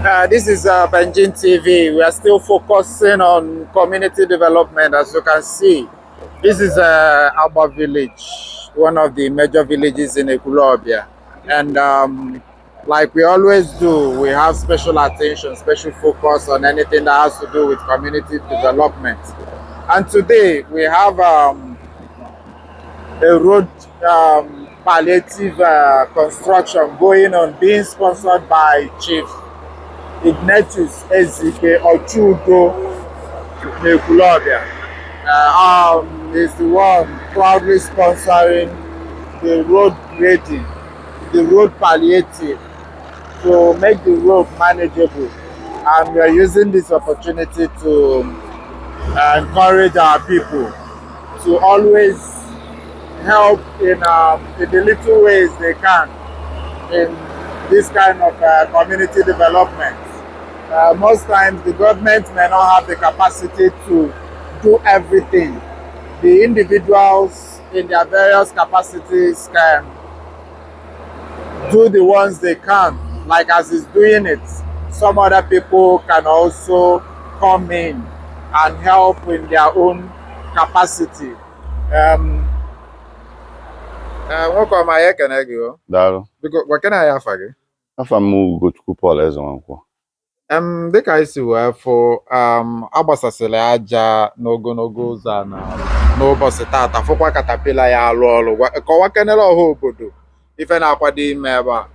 This is BenginTV. We are still focusing on community development. As you can see, this is AGBA village, one of the major villages in ekwulobia. And like we always do, we have special attention, special focus on anything that has to do with community development. And today we have a road palliative construction going on, being sponsored by Chief IGNATIUS EZEIKE OCHOUDO ekwulobia. Is the one proudly sponsoring the road grading, the road palliative, to make the road manageable. And we are using this opportunity to encourage our people to always help in the little ways they can in this kind of community development. Most times the government may not have the capacity to do everything. The individuals in their various capacities can do the ones they can, like as is doing it. Some other people can also come in and help in their own capacity. Welcome, I can go. Because what can I have again? Afa m go to Paul Ezenwankwọ. Dịka anyị si wee fụ agbasasịrị aja n'ogologo ụzọ na n'ụbọchị tata, fụkwa katapila ya alụ ọrụ. Kọwaa kenere ọha obodo ife na-akwado ime ebe a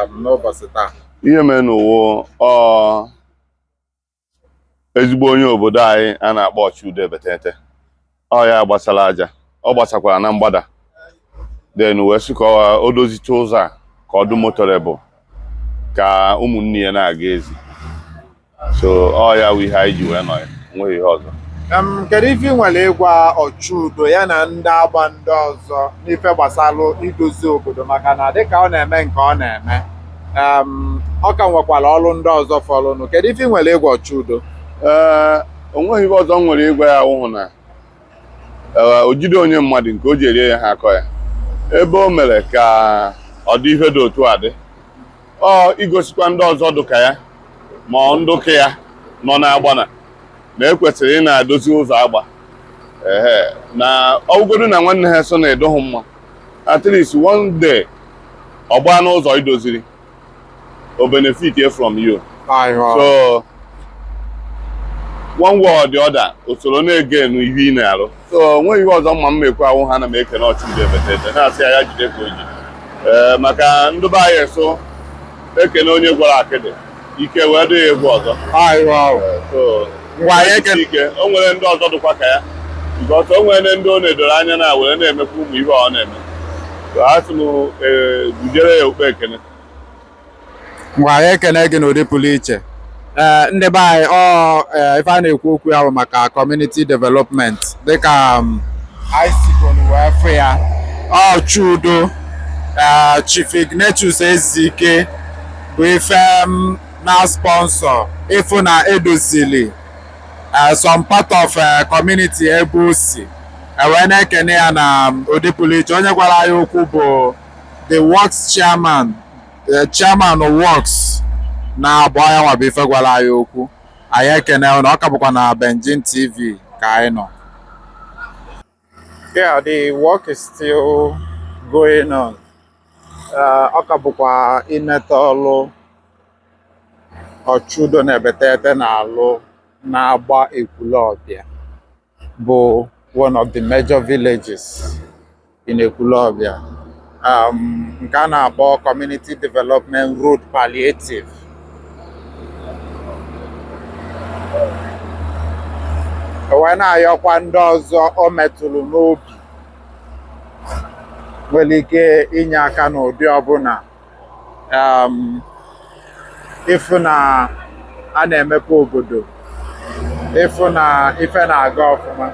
n'ụbọchị taa. Ihe mere n'ụwa ezigbo onye obodo anyị a na-akpọ Ọchụudo Ebetete. Ọ ya gbasara aja, ọ gbasakwara na mgbada. Then wee sị ka o dozicha ụzọ a ka ọ dị motorable, ka ụmụnne ya na-aga ezi. So ọ ya wụ ihe anyị ji wee nọ ya, nweghị ihe ọzọ. Kedu ife ị nwere ịgwa Ọchụudo ya na ndị agba ndị ọzọ n'ife gbasara idozi obodo, maka na dịka ọ na-eme nke ọ na-eme, ọ ka nwekwara ọrụ ndị ọzọ fọrọnụ. Kedu ife ị nwere ịgwa Ọchụudo? Onweghị ihe ọzọ m nwere ịgwa ya wụhụ na o jide onye mmadụ nke o ji erie ya ha akọ ya. Ebe o mere ka ọ dị ihe dị otu a dị, ọ igosikwa ndị ọzọ dụka ya ma ndụka ya nọ n'agbana na ekwesịrị ị na-adozi ụzọ agba. Na ọgwụgodu na nwanne ha so na-edoghị mma, at least one day ọ gbaa n'ụzọ idoziri, o benefit from you. So one way or the other, usoro na-ege enu ihe ị na-arụ. So nweghị ihe ọzọ mma m ekwe ahụ ha na m ekene Ọchụudo Ebetete na-asị ya jide ka o ji. Maka ndị be anyị so ekene onye gwara akịdị ike wee dị egwu ọzọ. So ike o nwere ndị ọzọ dịkwa ka ya, because o nwere ndị ọ na-edoro anya na were na-emekwa ụmụ ihe ọ na-eme. So ha sị m bujere ya okpe ekene. Ngwa anyị ekene gị n'ụdị pụrụ iche. Ndị be anyị ife a na-ekwu okwu ya bụ maka community development, dịka anyị sikonu wee fụ ya Ọchụudo Chief IGNATIUS EZEIKE bụ ife na sponsor ịfụ na edozili some part of community ebe o si. Wee na-ekene ya na ụdị pụrụ iche. Onye gwara anyị okwu bụ the works chairman, chairman of works na-abụ anya nwa bụ ife gwara anyị okwu. Anyị ekene na ọ ka bụkwa na BenginTV ka anyị nọ. Yeah, the work is still going on. Ọ ka bụkwa inete ọlụ Ọchụudo Ebetete na-alụ na-agba ekwulobia, bụ one of the major villages in ekwulobia, nke a na-akpọ community development road palliative. Wee na-ayọkwa ndị ọzọ o metụrụ n'obi nwere ike inye aka n'ụdị ọbụla ịfụ na a na-emepe obodo, ịfụ na ife na-aga ọfụma.